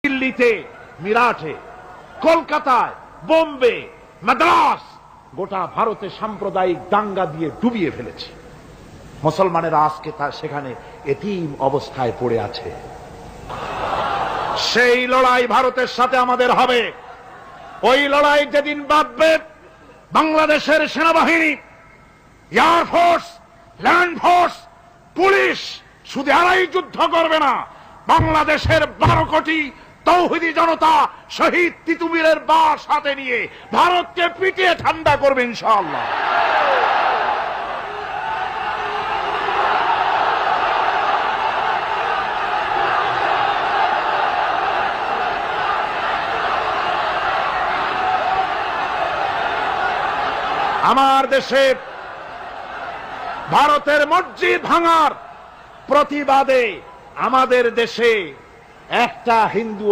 দিল্লিতে, মিরাটে, কলকাতায়, বোম্বে, মাদ্রাস, গোটা ভারতে সাম্প্রদায়িক দাঙ্গা দিয়ে ডুবিয়ে ফেলেছে। মুসলমানেরা আজকে সেখানে এতিম অবস্থায় পড়ে আছে। সেই লড়াই ভারতের সাথে আমাদের হবে। ওই লড়াই যেদিন বাঁধবে, বাংলাদেশের সেনাবাহিনী, এয়ারফোর্স, ল্যান্ড ফোর্স, পুলিশ শুধু এরাই যুদ্ধ করবে না, বাংলাদেশের 12 কোটি তৌহিদি জনতা শহীদ তিতুমিরের বাস হাতে নিয়ে ভারতকে পিটিয়ে ঠান্ডা করবে ইনশাআল্লাহ। আমার দেশে ভারতের মসজিদ ভাঙার প্রতিবাদে আমাদের দেশে একটা হিন্দু